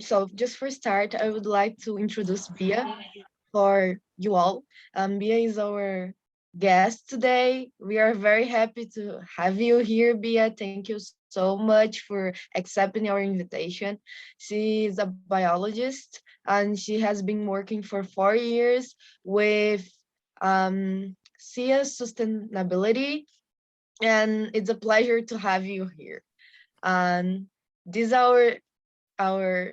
So just for start, I would like to introduce Bia for you all. Bia is our guest today. We are very happy to have you here, Bia. Thank you so much for accepting our invitation. She is a biologist and she has been working for 4 years with CS Sustainability, and it's a pleasure to have you here. And these are our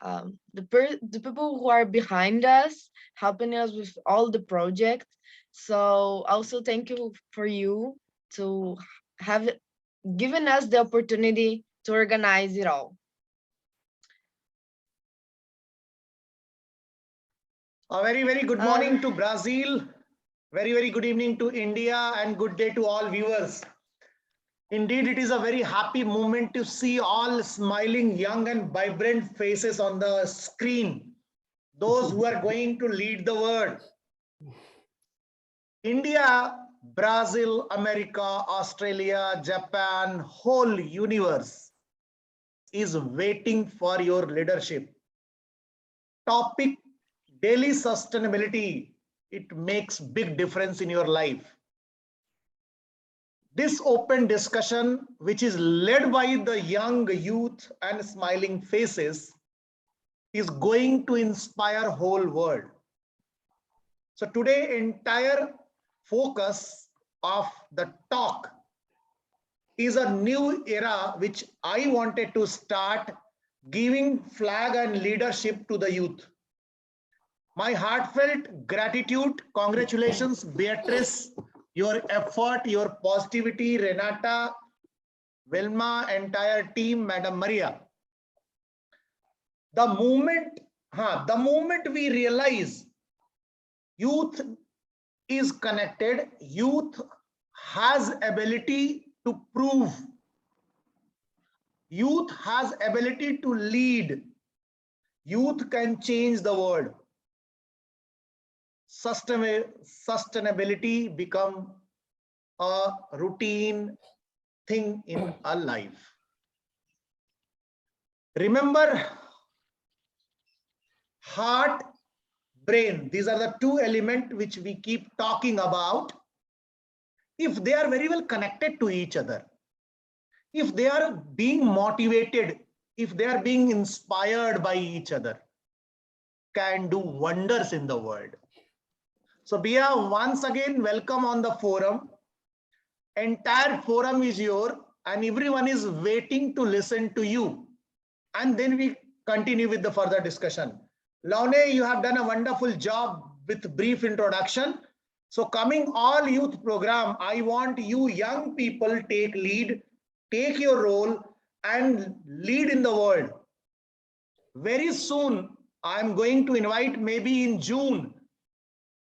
the people who are behind us, helping us with all the project. So also thank you for you to have given us the opportunity to organize it all. A very, very good morning to Brazil. Very, very good evening to India and good day to all viewers. Indeed, it is a very happy moment to see all smiling, young and vibrant faces on the screen. Those who are going to lead the world. India, Brazil, America, Australia, Japan, whole universe is waiting for your leadership. Topic: daily sustainability. It makes big difference in your life. This open discussion, which is led by the young youth and smiling faces, is going to inspire whole world. So today, entire focus of the talk is a new era which I wanted to start giving flag and leadership to the youth. My heartfelt gratitude, congratulations, Beatrice, your effort, your positivity, Renata, Wilma, entire team, Madam Maria. The moment we realize youth is connected, youth has ability to prove, youth has ability to lead, youth can change the world. Sustainability become a routine thing in our life. Remember, heart, brain, these are the two elements which we keep talking about. If they are very well connected to each other, if they are being motivated, if they are being inspired by each other, can do wonders in the world. So Bia, once again, welcome on the forum. Entire forum is your, and everyone is waiting to listen to you. And then we continue with the further discussion. Laune, you have done a wonderful job with brief introduction. So coming all youth program, I want you young people take lead, take your role and lead in the world. Very soon, I am going to invite maybe in June,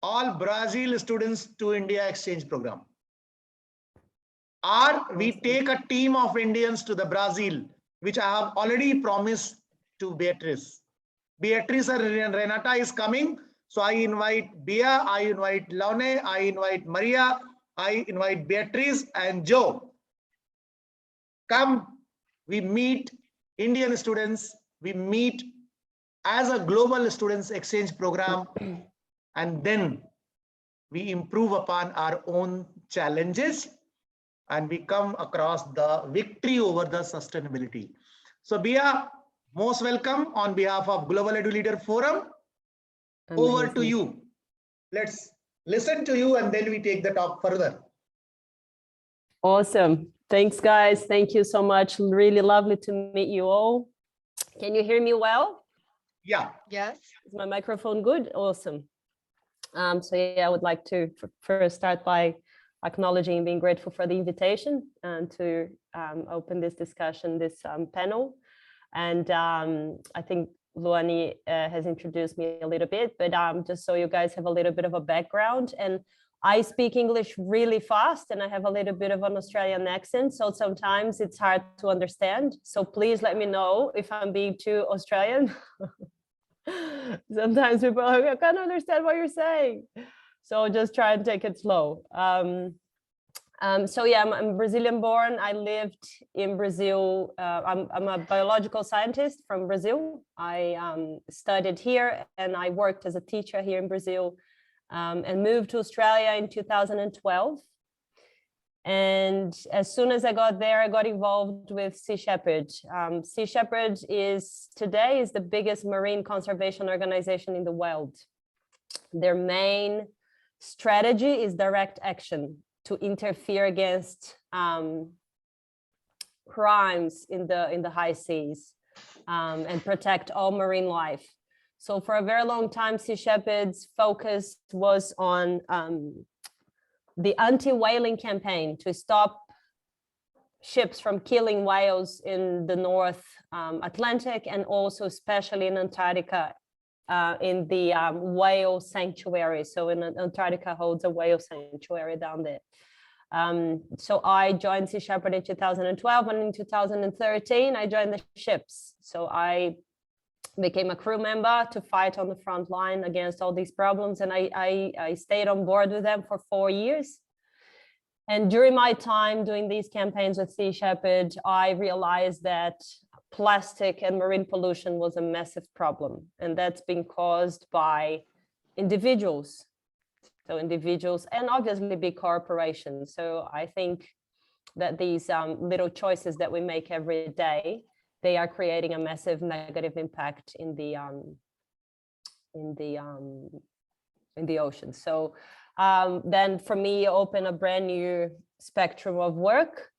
all Brazil students to India exchange program. Or we take a team of Indians to the Brazil, which I have already promised to Beatrice. Beatrice and Renata is coming. So I invite Bia, I invite Laune, I invite Maria, I invite Beatrice and Joe. Come, we meet Indian students, we meet as a global students exchange program, and then we improve upon our own challenges and we come across the victory over the sustainability. So Bia, most welcome on behalf of Global Edu-Leader Forum. Amazing. Over to you. Let's listen to you and then we take the talk further. Awesome. Thanks, guys. Thank you so much. Really lovely to meet you all. Can you hear me well? Yeah. Yes. Is my microphone good? Awesome. So yeah, I would like to first start by acknowledging and being grateful for the invitation and to open this discussion, this panel. And I think Luani has introduced me a little bit, but just so you guys have a little bit of a background. And I speak English really fast and I have a little bit of an Australian accent, so sometimes it's hard to understand. So please let me know if I'm being too Australian. Sometimes people are like, I can't understand what you're saying. So just try and take it slow. So yeah, I'm Brazilian born. I lived in Brazil. I'm a biological scientist from Brazil. I studied here and I worked as a teacher here in Brazil, and moved to Australia in 2012. And as soon as I got there, I got involved with Sea Shepherd. Sea Shepherd today is the biggest marine conservation organization in the world. Their main strategy is direct action to interfere against crimes in the high seas, and protect all marine life. So for a very long time, Sea Shepherd's focus was on the anti-whaling campaign to stop ships from killing whales in the North Atlantic, and also especially in Antarctica, in the whale sanctuary. So in Antarctica holds a whale sanctuary down there. So I joined Sea Shepherd in 2012, and in 2013 I joined the ships. So I became a crew member to fight on the front line against all these problems, and I stayed on board with them for 4 years. And during my time doing these campaigns with Sea Shepherd, I realized that plastic and marine pollution was a massive problem, and that's been caused by individuals. So individuals and obviously big corporations. So I think that these little choices that we make every day, they are creating a massive negative impact in the ocean. So then for me, open a brand new spectrum of work.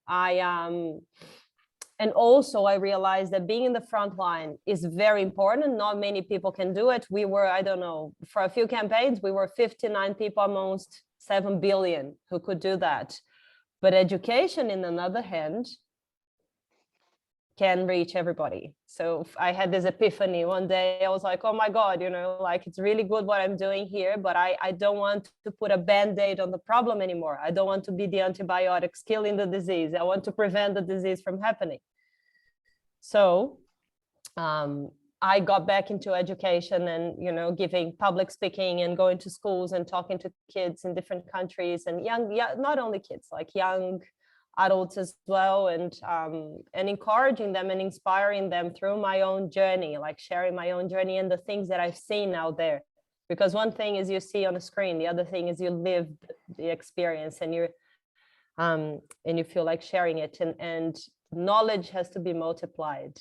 And also I realized that being in the front line is very important. Not many people can do it. We were, I don't know, for a few campaigns, we were 59 people amongst 7 billion who could do that. But education, in another hand, can reach everybody. So I had this epiphany one day. I was like, oh my God, like it's really good what I'm doing here, but I don't want to put a band-aid on the problem anymore. I don't want to be the antibiotics killing the disease. I want to prevent the disease from happening. So I got back into education and, giving public speaking and going to schools and talking to kids in different countries and not only kids, like young adults as well, and encouraging them and inspiring them through my own journey, like sharing my own journey and the things that I've seen out there. Because one thing is you see on a screen, the other thing is you live the experience, and you feel like sharing it, and knowledge has to be multiplied.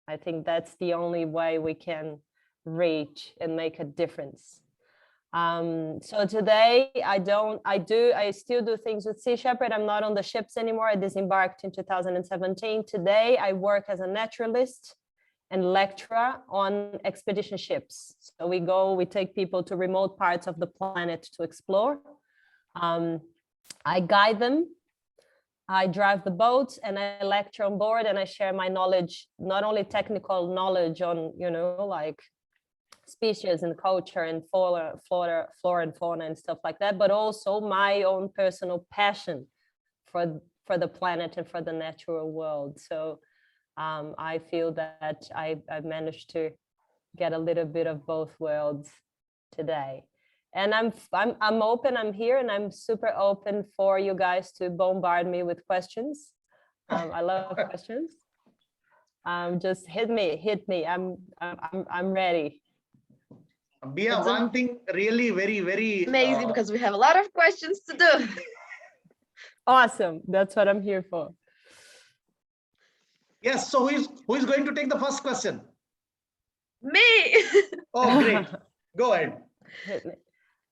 I think that's the only way we can reach and make a difference. So today I still do things with Sea Shepherd. I'm not on the ships anymore. I disembarked in 2017. Today I work as a naturalist and lecturer on expedition ships. So we take people to remote parts of the planet to explore. I guide them, I drive the boats, and I lecture on board, and I share my knowledge, not only technical knowledge on, like species and culture and flora and fauna and stuff like that, but also my own personal passion for the planet and for the natural world. So I feel that I've managed to get a little bit of both worlds today. And I'm open, I'm here, and I'm super open for you guys to bombard me with questions. I love questions. Just hit me. I'm ready. Bia, one thing really very amazing, because we have a lot of questions to do. Awesome. That's what I'm here for. Yes. So who is going to take the first question? Me. Oh, great. Go ahead. Hit me.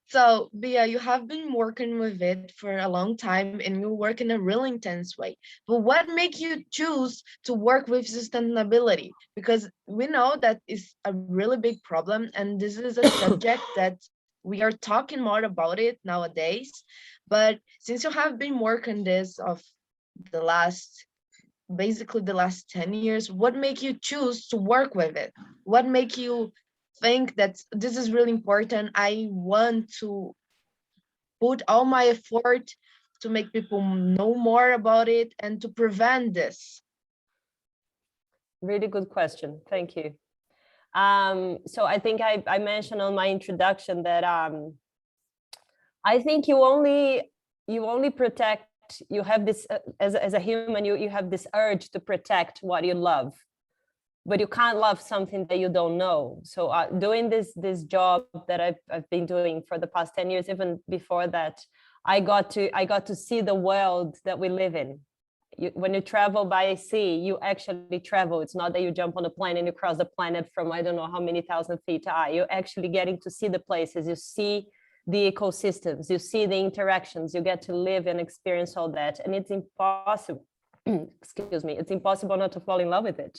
So, Bia, you have been working with it for a long time, and you work in a really intense way. But what makes you choose to work with sustainability? Because we know that is a really big problem, and this is a subject that we are talking more about it nowadays. But since you have been working this of basically the last 10 years, what make you choose to work with it? What make you think that this is really important? I want to put all my effort to make people know more about it and to prevent this. Really good question. Thank you. So I think I mentioned on my introduction that I think you only protect you have this, as a human, you have this urge to protect what you love, but you can't love something that you don't know. So doing this job that I've been doing for the past 10 years, even before that, I got to see the world that we live in. When you travel by sea, you actually travel. It's not that you jump on a plane and you cross the planet from I don't know how many thousand feet high. You're actually getting to see the places. You see the ecosystems, you see the interactions, you get to live and experience all that. And it's impossible, excuse me, it's impossible not to fall in love with it.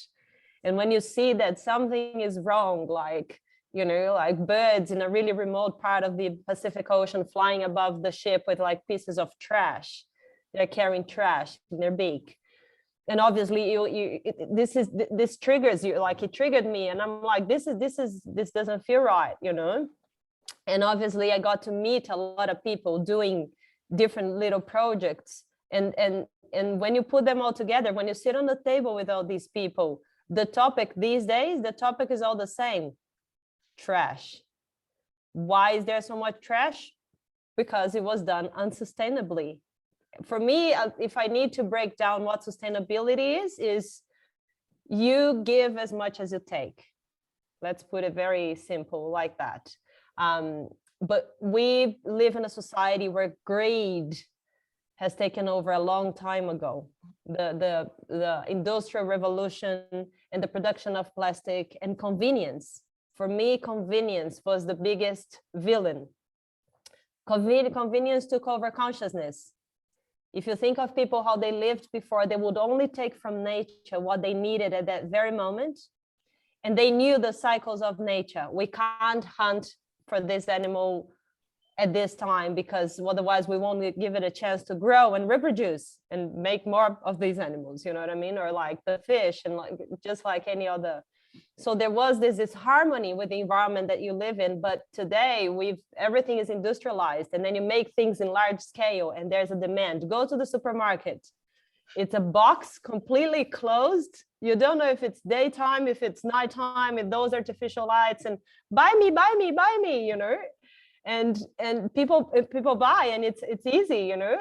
And when you see that something is wrong, like, you know, like birds in a really remote part of the Pacific Ocean flying above the ship with like pieces of trash, they're carrying trash in their beak. And obviously this triggers you, like it triggered me. And I'm like, this doesn't feel right, you know? And obviously I got to meet a lot of people doing different little projects. And when you put them all together, when you sit on the table with all these people, the topic these days, the topic is all the same: trash. Why is there so much trash? Because it was done unsustainably. For me, if I need to break down what sustainability is you give as much as you take. Let's put it very simple like that. But we live in a society where greed has taken over a long time ago. The industrial revolution and the production of plastic and convenience. For me, convenience was the biggest villain. Convenience took over consciousness. If you think of people, how they lived before, they would only take from nature what they needed at that very moment. And they knew the cycles of nature. We can't hunt for this animal at this time because otherwise we won't give it a chance to grow and reproduce and make more of these animals, you know what I mean? Or like the fish and like just like any other. So there was this harmony with the environment that you live in. But today everything is industrialized, and then you make things in large scale and there's a demand. Go to the supermarket. It's a box completely closed. You don't know if it's daytime, if it's nighttime, with those artificial lights, and buy me, you know. And people buy, and it's easy, you know.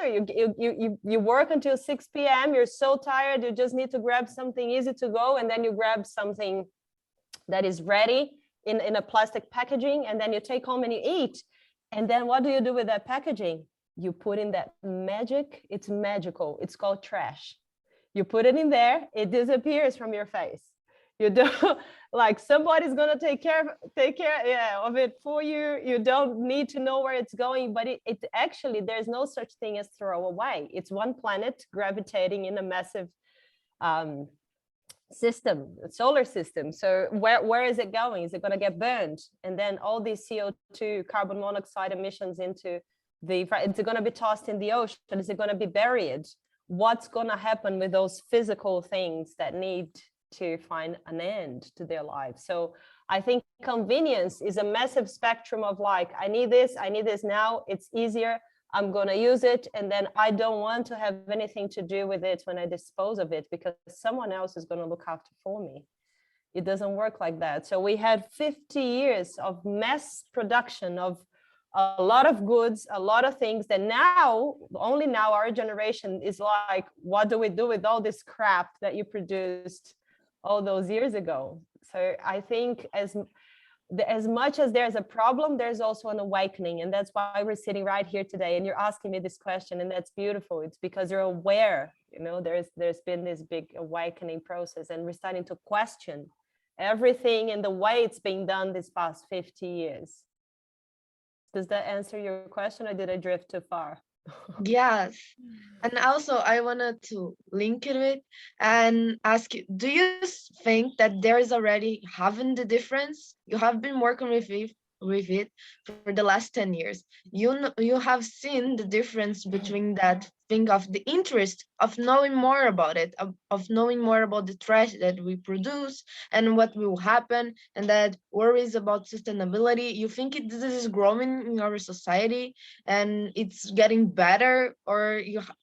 You work until 6 p.m. You're so tired, you just need to grab something easy to go, and then you grab something that is ready in a plastic packaging, and then you take home and you eat. And then what do you do with that packaging? You put in that magic. It's magical. It's called trash. You put it in there, it disappears from your face. You don't, like, somebody's gonna take care of it for you. You don't need to know where it's going, but it actually, there's no such thing as throw away. It's one planet gravitating in a massive system, solar system. So where is it going? Is it going to get burned? And then all these CO2, carbon monoxide emissions into is it going to be tossed in the ocean? Is it going to be buried? What's going to happen with those physical things that need to find an end to their lives? So I think convenience is a massive spectrum of like, I need this now, it's easier, I'm going to use it, and then I don't want to have anything to do with it when I dispose of it because someone else is going to look after for me. It doesn't work like that. So we had 50 years of mass production of a lot of goods, a lot of things that only now our generation is like, what do we do with all this crap that you produced all those years ago? So I think as much as there's a problem, there's also an awakening. And that's why we're sitting right here today. And you're asking me this question, and that's beautiful. It's because you're aware, you know, there's been this big awakening process, and we're starting to question everything and the way it's being done this past 50 years. Does that answer your question, or did I drift too far? Yes. And also I wanted to link it with and ask you, do you think that there is already having the difference? You have been working with it for the last 10 years. You have seen the difference between that thing of the interest of knowing more about it, of knowing more about the trash that we produce and what will happen, and that worries about sustainability. You think this is growing in our society and it's getting better, or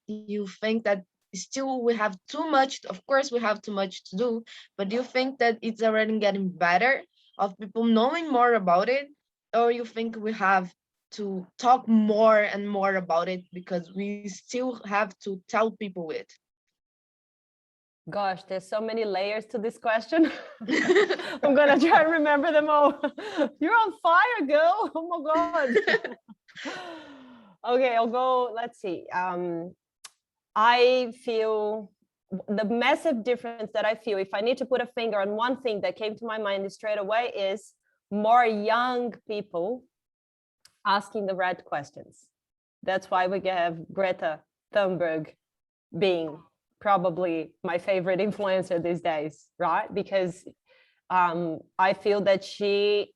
you think that still we have too much? Of course we have too much to do, but do you think that it's already getting better of people knowing more about it, or you think we have to talk more and more about it, because we still have to tell people it. Gosh, there's so many layers to this question. I'm gonna try and remember them all. You're on fire, girl. Oh my God. Okay, I'll go, let's see. I feel the massive difference that I feel, if I need to put a finger on one thing that came to my mind straight away, is more young people asking the right questions. That's why we have Greta Thunberg being probably my favorite influencer these days, right? Because I feel that she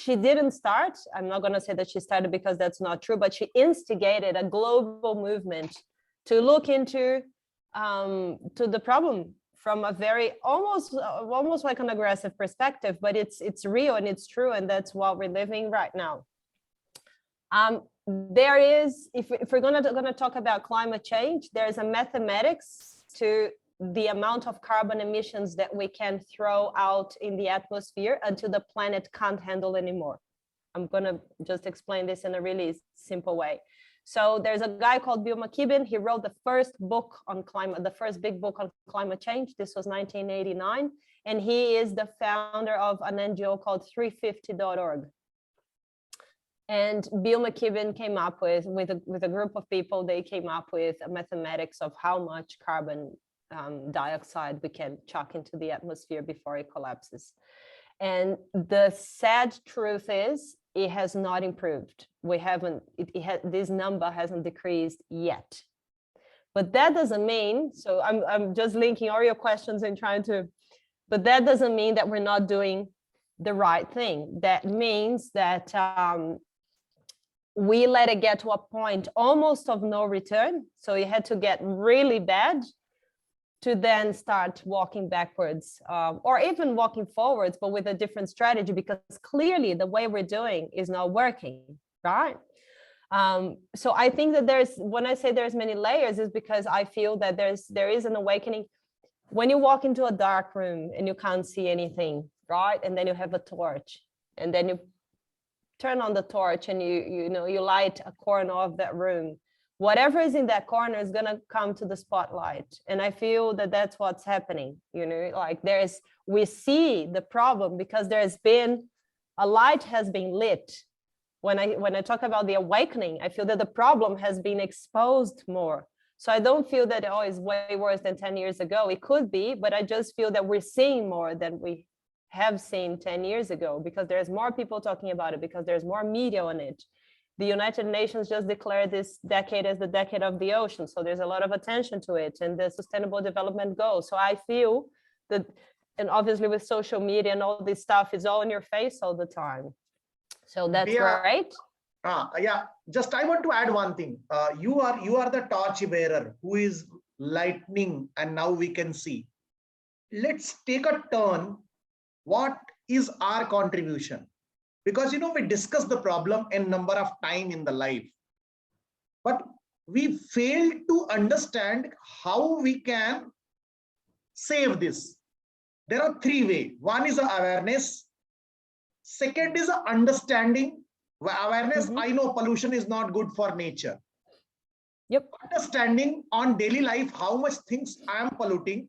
didn't start, I'm not going to say that she started because that's not true, but she instigated a global movement to look into to the problem from a very almost like an aggressive perspective, but it's real and it's true, and that's what we're living right now. There is, if we're going to talk about climate change, there's a mathematics to the amount of carbon emissions that we can throw out in the atmosphere until the planet can't handle anymore. I'm going to just explain this in a really simple way. So there's a guy called Bill McKibben. He wrote the first book on climate, the first big book on climate change. This was 1989. And he is the founder of an NGO called 350.org. And Bill McKibben came up with a group of people, they came up with a mathematics of how much carbon dioxide we can chuck into the atmosphere before it collapses. And the sad truth is, it has not improved. We haven't, this number hasn't decreased yet. But that doesn't mean, so I'm just linking all your questions and trying to, but that doesn't mean that we're not doing the right thing. That means that we let it get to a point almost of no return. So it had to get really bad to then start walking backwards, or even walking forwards, but with a different strategy, because clearly the way we're doing is not working, right? So I think that when I say there's many layers, is because I feel that there is an awakening. When you walk into a dark room and you can't see anything, right? And then you have a torch, and then you turn on the torch and you light a corner of that room. Whatever is in that corner is going to come to the spotlight. And I feel that that's what's happening, like we see the problem because there's been a light has been lit. When I talk about the awakening, I feel that the problem has been exposed more. So I don't feel that, oh, it's way worse than 10 years ago. It could be, but I just feel that we're seeing more than we have seen 10 years ago, because there's more people talking about it, because there's more media on it. The United Nations just declared this decade as the decade of the ocean. So there's a lot of attention to it, and the Sustainable Development Goals. So I feel that, and obviously with social media and all this stuff, is all in your face all the time. So that's great. Yeah, just I want to add one thing. You are the torch bearer who is lightning, and now we can see. Let's take a turn. What is our contribution? Because we discuss the problem a number of times in the life, but we fail to understand how we can save this. There are three ways. One is awareness. Second is understanding. Awareness, I know pollution is not good for nature. Yep. Understanding on daily life how much things I am polluting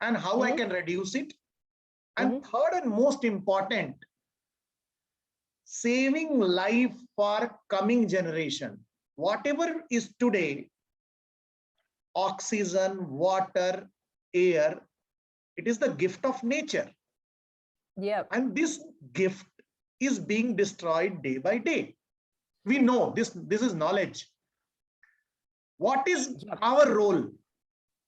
and how I can reduce it. And third and most important, saving life for coming generation. Whatever is today, oxygen, water, air, it is the gift of nature. Yeah. And this gift is being destroyed day by day. We know this is knowledge. What is our role?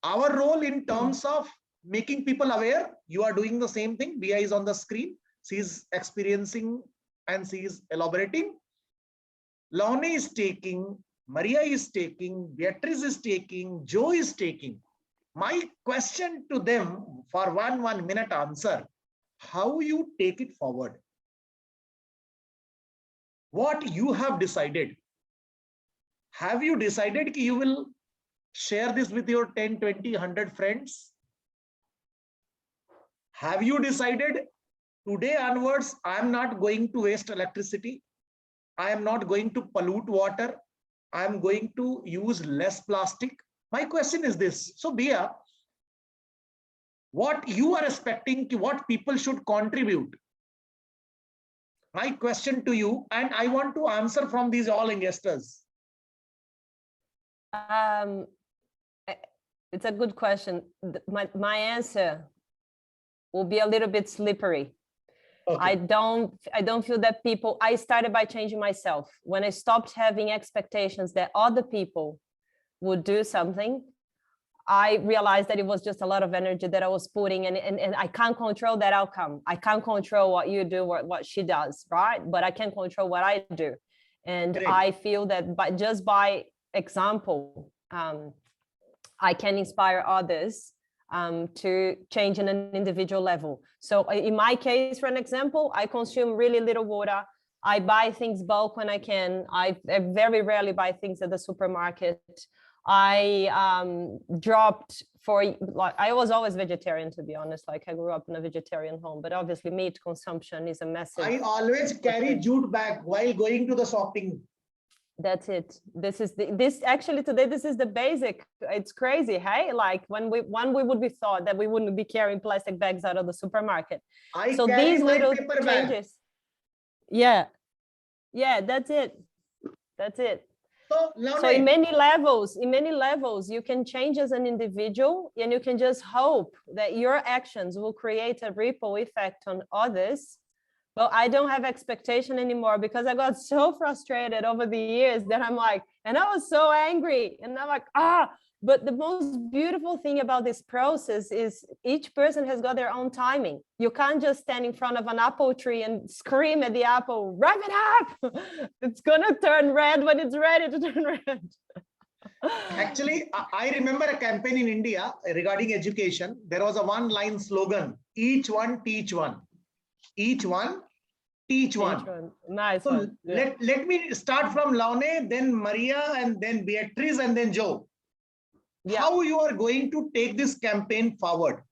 Our role in terms of making people aware. You are doing the same thing. Bia is on the screen. She is experiencing and she is elaborating. Laune is taking, Maria is taking, Beatrice is taking, Joe is taking. My question to them for 1 minute answer, how you take it forward? What you have decided? Have you decided that you will share this with your 10, 20, 100 friends? Have you decided today onwards, I am not going to waste electricity? I am not going to pollute water. I am going to use less plastic. My question is this. So, Bia, what you are expecting, what people should contribute? My question to you, and I want to answer from these all investors. It's a good question. My answer will be a little bit slippery. Okay. I don't feel that people, I started by changing myself. When I stopped having expectations that other people would do something, I realized that it was just a lot of energy that I was putting and I can't control that outcome. I can't control what you do or what she does, right? But I can control what I do. And great. I feel that just by example, I can inspire others to change in an individual level. So in my case, for an example, I consume really little water. I buy things bulk when I can. I very rarely buy things at the supermarket. I dropped I was always vegetarian, to be honest. Like I grew up in a vegetarian home, but obviously meat consumption is a massive. I always carry jute bag while going to the shopping. That's it. This actually today, this is the basic. It's crazy, hey? Like when we would be thought that we wouldn't be carrying plastic bags out of the supermarket. So these little changes. Yeah. Yeah, that's it. That's it. So in many levels, you can change as an individual and you can just hope that your actions will create a ripple effect on others. Well, I don't have expectation anymore because I got so frustrated over the years that I'm like, and I was so angry and I'm like, but the most beautiful thing about this process is each person has got their own timing. You can't just stand in front of an apple tree and scream at the apple, wrap it up. It's gonna turn red when it's ready to turn red. Actually, I remember a campaign in India regarding education. There was a one-line slogan, each one, teach one. Each one, teach one. Nice so one. Yeah. Let me start from Laune, then Maria, and then Beatrice, and then Joe. Yeah. How you are going to take this campaign forward?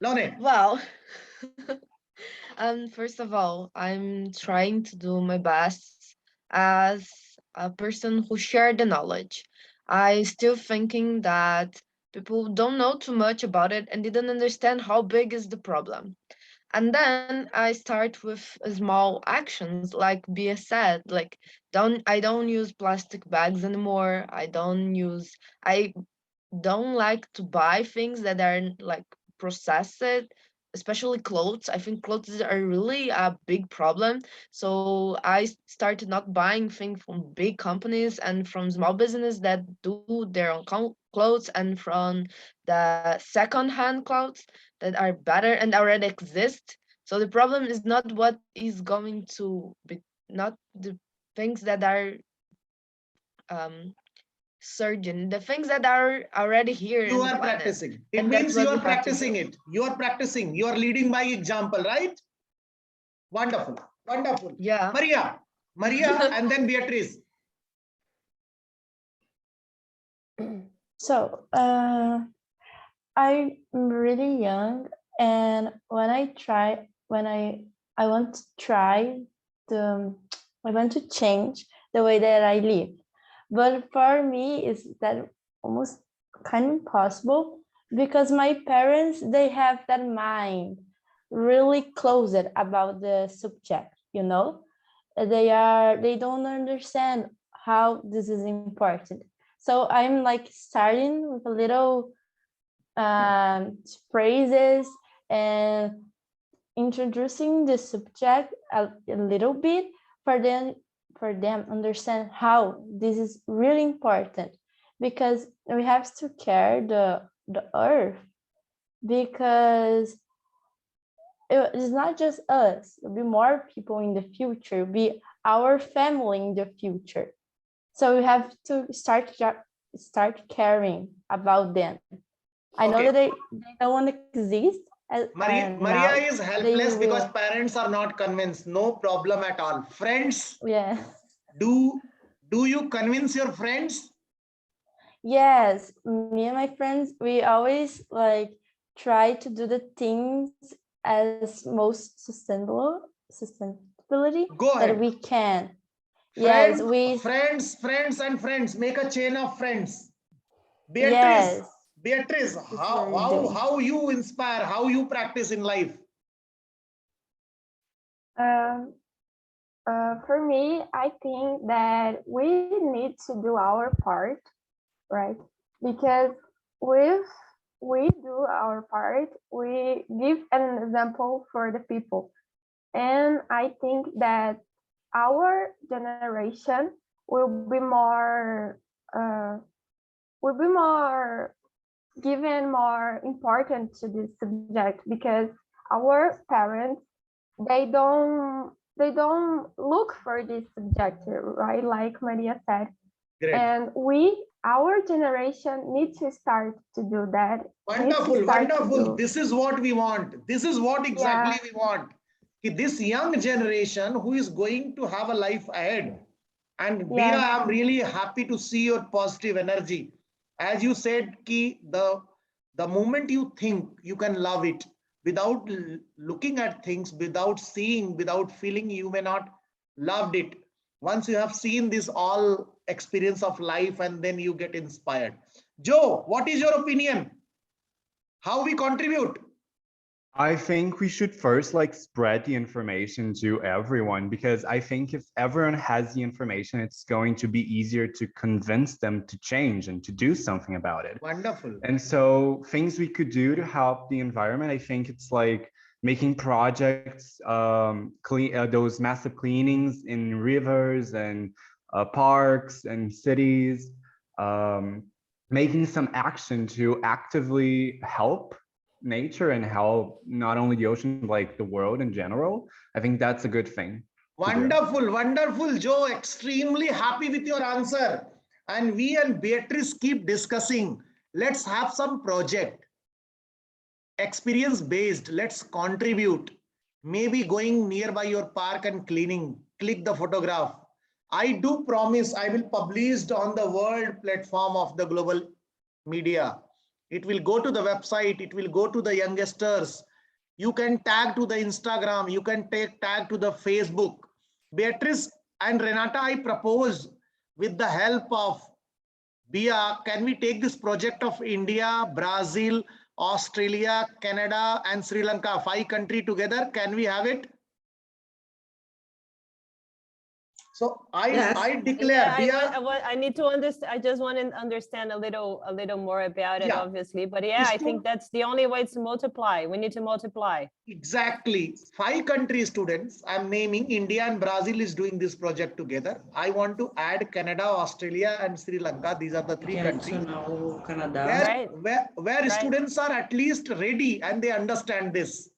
Laune. Well, first of all, I'm trying to do my best as a person who shared the knowledge. I still thinking that people don't know too much about it and didn't understand how big is the problem. And then I start with small actions, like Bia said, like I don't use plastic bags anymore. I don't like to buy things that are like processed, especially clothes. I think clothes are really a big problem. So I started not buying things from big companies and from small business that do their own clothes and from the second-hand clothes that are better and already exist. So the problem is not what is going to be, not the things that are surgeon, the things that are already here. You are practicing. It means you are practicing it. You are practicing. You are leading by example, right? Wonderful. Wonderful. Yeah. Maria, and then Beatrice. So I'm really young, and when I want to change the way that I live. But for me, is that almost kind of impossible because my parents, they have that mind really closed about the subject, you know? They don't understand how this is important. So I'm like starting with a little phrases and introducing the subject a little bit for them understand how this is really important, because we have to care the earth, because it's not just us, it'll be more people in the future, it'll be our family in the future. So we have to start caring about them. I know that they don't want to exist. Maria is helpless because parents are not convinced. No problem at all. Friends, yeah. Do you convince your friends? Yes, me and my friends, we always like try to do the things as most sustainably responsibility Go that ahead. we can. Yes, Friends and friends. Make a chain of friends. yes, Beatrice, that's what we're doing. how you inspire, how you practice in life? Um, for me, I think that we need to do our part, right? Because if we do our part, we give an example for the people. And I think that our generation uh, will be more given more importance to this subject because our parents they don't look for this subject, right? Like Maria said, Great. and our generation needs to start to do that. Wonderful. This is what we want. This is what exactly Yeah, we want. This young generation who is going to have a life ahead. And Bia, yes, I'm really happy to see your positive energy. As you said, the moment you think, you can love it. Without looking at things, without seeing, without feeling, you may not loved it. Once you have seen this all experience of life, and then you get inspired. Joe, what is your opinion? How we contribute? I think we should first spread the information to everyone, because I think if everyone has the information, it's going to be easier to convince them to change and to do something about it. Wonderful. And so things we could do to help the environment, I think it's like making projects, those massive cleanings in rivers and parks and cities, making some action to actively help nature and help not only the ocean, like the world in general. I think that's a good thing. Wonderful, Joe. Extremely happy with your answer. And we and Beatrice keep discussing. Let's have some project. Experience based. Let's contribute. Maybe going nearby your park and cleaning. Click the photograph. I do promise I will publish on the world platform of the global media. It will go to the website. It will go to the youngsters. You can tag to the Instagram. You can tag to the Facebook. Beatrice and Renata, I propose with the help of Bia, can we take this project of India, Brazil, Australia, Canada, and Sri Lanka, 5 countries together? Can we have it? So I declare, Yeah, I need to understand. I just want to understand a little more about it, obviously. But yeah, I think that's the only way to multiply. We need to multiply. Exactly. 5 country students. I'm naming India and Brazil is doing this project together. I want to add Canada, Australia, and Sri Lanka. These are the 3 countries where students are at least ready and they understand this.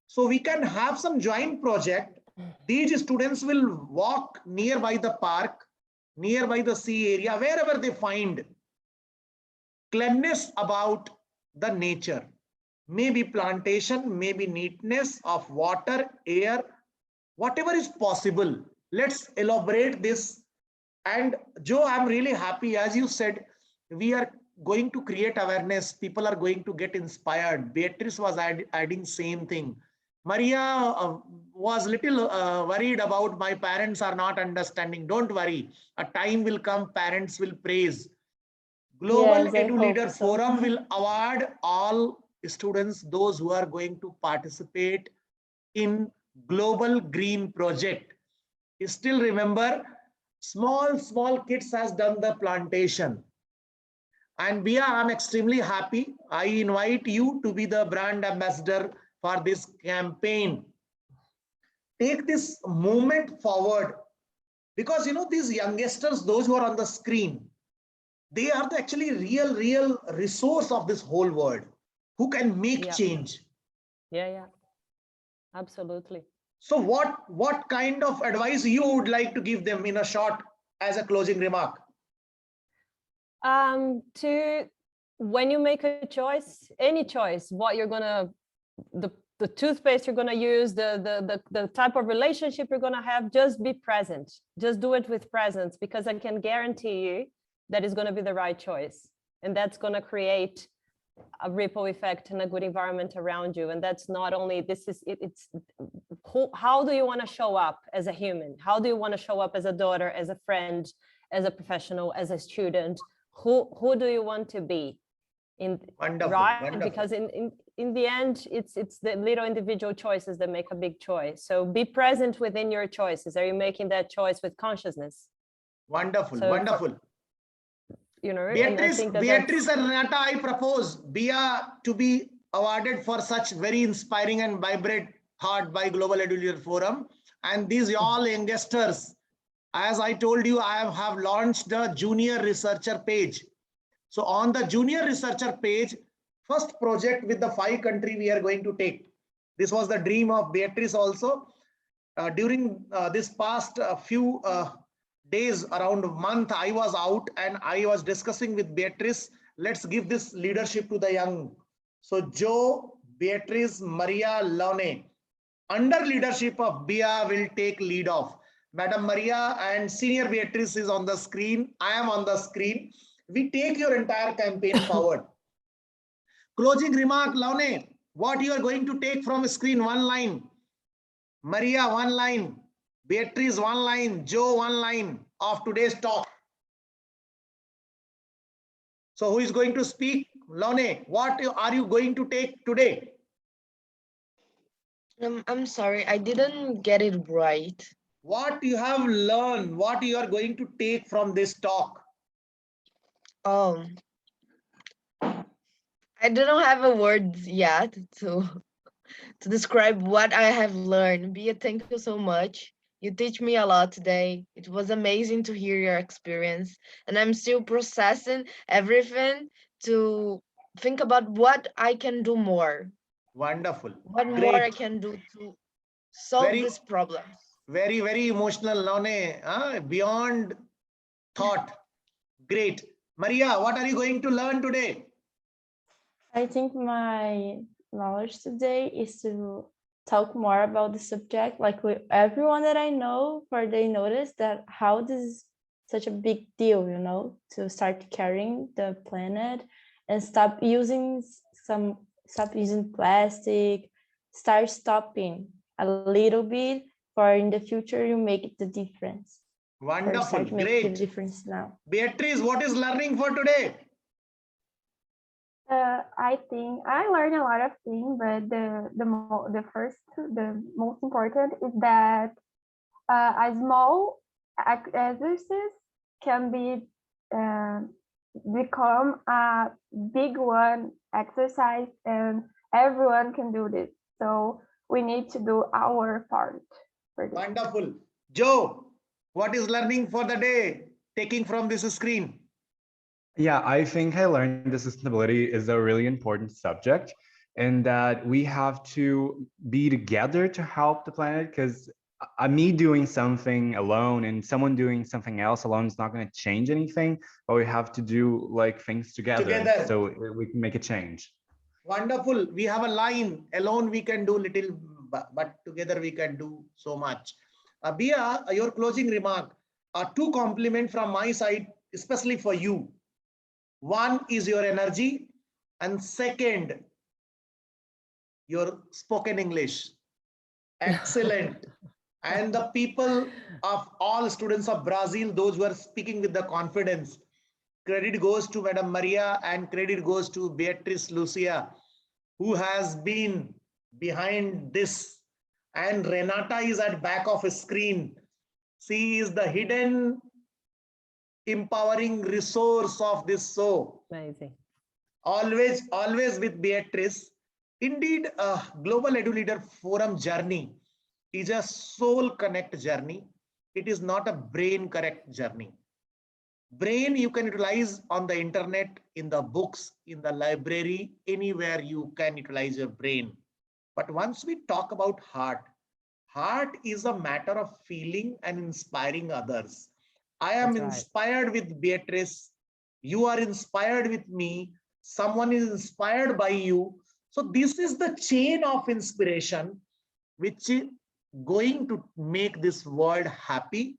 So we can have some joint project. These students will walk nearby the park, nearby the sea area, wherever they find cleanness about the nature. Maybe plantation, maybe neatness of water, air, whatever is possible. Let's elaborate this. And Joe, I'm really happy. As you said, we are going to create awareness. People are going to get inspired. Beatrice was adding same thing. Maria was little worried about my parents are not understanding. Don't worry. A time will come, parents will praise. Global Edu-Leader Forum will award all students, those who are going to participate in Global Green Project. You still remember, small kids has done the plantation. And Bia, I'm extremely happy. I invite you to be the brand ambassador for this campaign. Take this movement forward, because these youngsters, those who are on the screen, they are the actually real resource of this whole world who can make change. Yeah, absolutely. So what kind of advice you would like to give them in a short as a closing remark? When you make a choice, any choice, what you're gonna, the toothpaste you're gonna use, the type of relationship you're gonna have, just be present. Just do it with presence, because I can guarantee you that is gonna be the right choice, and that's gonna create a ripple effect and a good environment around you. And that's not only, this is, it's how do you want to show up as a human? How do you want to show up as a daughter, as a friend, as a professional, as a student? Who do you want to be? Wonderful, Right? wonderful. Because in the end, it's the little individual choices that make a big choice. So be present within your choices. Are you making that choice with consciousness? Wonderful, So wonderful. You know, Beatrice, and I think Beatrice and Renata, I propose Bia to be awarded for such very inspiring and vibrant thought by Global Edu-Leader Forum. And these all youngsters, as I told you, I have launched the junior researcher page. So on the junior researcher page, first project with the 5 countries we are going to take. This was the dream of Beatrice also. During this past few days, around a month, I was out and I was discussing with Beatrice, let's give this leadership to the young. So Joe, Beatrice, Maria, Lone, under leadership of Bia will take lead off. Madam Maria and Senior Beatrice is on the screen. I am on the screen. We take your entire campaign forward. Closing remark, Lone, what you are going to take from screen? One line. Maria, one line. Beatrice, one line. Joe, one line of today's talk. So who is going to speak? Lone, what are you going to take today? I'm sorry, I didn't get it right. What you have learned, what you are going to take from this talk? I don't have a word yet to describe what I have learned. Bia, thank you so much. You teach me a lot today. It was amazing to hear your experience, and I'm still processing everything to think about what I can do more. Wonderful. What more I Great. can do to solve this problem. Very, very emotional, Lone. Beyond thought. Great. Maria, what are you going to learn today? I think my knowledge today is to talk more about the subject, like with everyone that I know, for they notice that how this is such a big deal, you know, to start caring the planet and stop using plastic, start stopping a little bit, for in the future you make the difference. Wonderful, Make the great. difference now. Beatrice, what is learning for today? I think I learned a lot of things, but the most important is that a small exercise can become a big one exercise, and everyone can do this. So we need to do our part for this. Wonderful. Joe, what is learning for the day, taking from this screen? Yeah, I think I learned that sustainability is a really important subject and that we have to be together to help the planet, because me doing something alone and someone doing something else alone is not going to change anything, but we have to do like things together. So we can make a change. Wonderful. We have a line, alone we can do little, but together we can do so much. Bia, your closing remark, 2 compliments from my side, especially for you. One is your energy, and second, your spoken English. Excellent. And the people of all students of Brazil, those who are speaking with the confidence, credit goes to Madam Maria and credit goes to Beatrice Lucia, who has been behind this. And Renata is at back of a screen. She is the hidden empowering resource of this show. Amazing. Always with Beatrice. Indeed, Global Edu-Leader Forum journey is a soul connect journey. It is not a brain correct journey. Brain you can utilize on the internet, in the books, in the library, anywhere you can utilize your brain. But once we talk about heart is a matter of feeling and inspiring others. I am inspired with Beatrice. You are inspired with me. Someone is inspired by you. So this is the chain of inspiration which is going to make this world happy,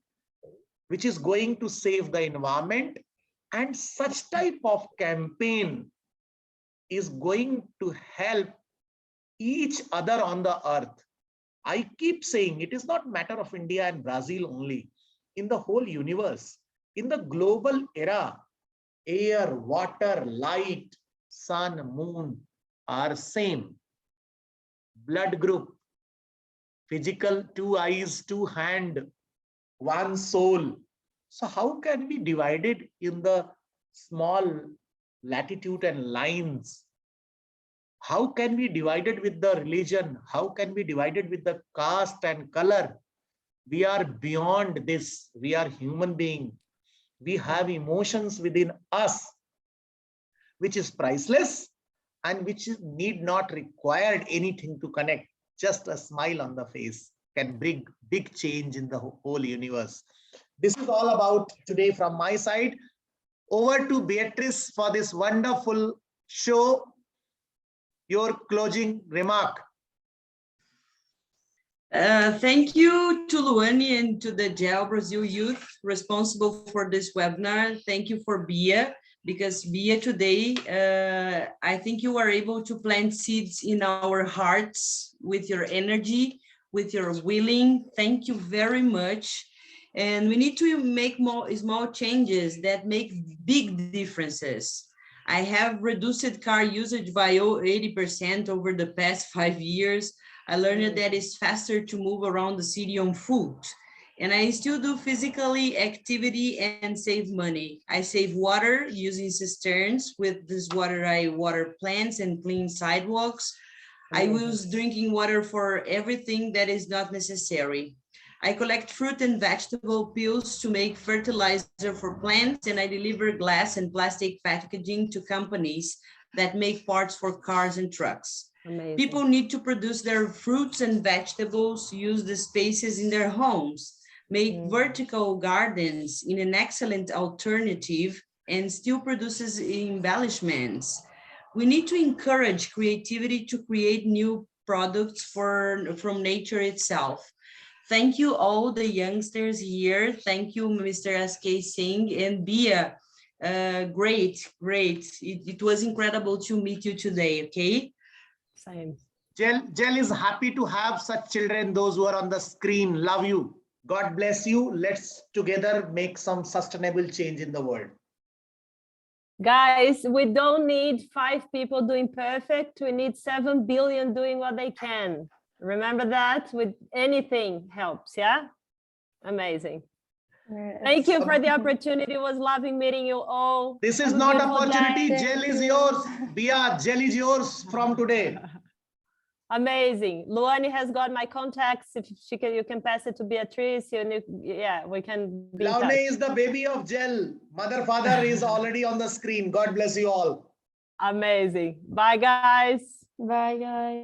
which is going to save the environment. And such type of campaign is going to help each other on the earth. I keep saying it is not matter of India and Brazil only. In the whole universe, in the global era, air, water, light, sun, moon are same. Blood group, physical, 2 eyes, 2 hand, 1 soul. So how can we divide it in the small latitude and lines? How can we divide it with the religion? How can we divide it with the caste and color? We are beyond this. We are human beings. We have emotions within us, which is priceless and which need not require anything to connect. Just a smile on the face can bring big change in the whole universe. This is all about today from my side. Over to Beatrice for this wonderful show. Your closing remark. Thank you to Luane and to the GEL Brazil youth responsible for this webinar. Thank you for Bia, because Bia today, I think you are able to plant seeds in our hearts with your energy, with your willing. Thank you very much. And we need to make more small changes that make big differences. I have reduced car usage by 80% over the past 5 years. I learned that it's faster to move around the city on foot. And I still do physically activity and save money. I save water using cisterns. With this water, I water plants and clean sidewalks. I use drinking water for everything that is not necessary. I collect fruit and vegetable peels to make fertilizer for plants, and I deliver glass and plastic packaging to companies that make parts for cars and trucks. Amazing. People need to produce their fruits and vegetables, use the spaces in their homes, make vertical gardens in an excellent alternative, and still produces embellishments. We need to encourage creativity to create new products from nature itself. Thank you all the youngsters here. Thank you, Mr. S.K. Singh and Bia. Great. It was incredible to meet you today, okay? Same. Gel is happy to have such children, those who are on the screen. Love you. God bless you. Let's together make some sustainable change in the world. Guys, we don't need 5 people doing perfect. We need 7 billion doing what they can. Remember that. With anything helps, yeah? Amazing. Yes. Thank you for the opportunity. It was lovely meeting you all. This is Have a not beautiful opportunity. day. Gel is yours. Bia, gel is yours from today. Amazing. Luane has got my contacts. If she can, you can pass it to Beatrice. Yeah, we can be in Laune touch. is the baby of gel. Mother, father is already on the screen. God bless you all. Amazing. Bye, guys. Bye, guys.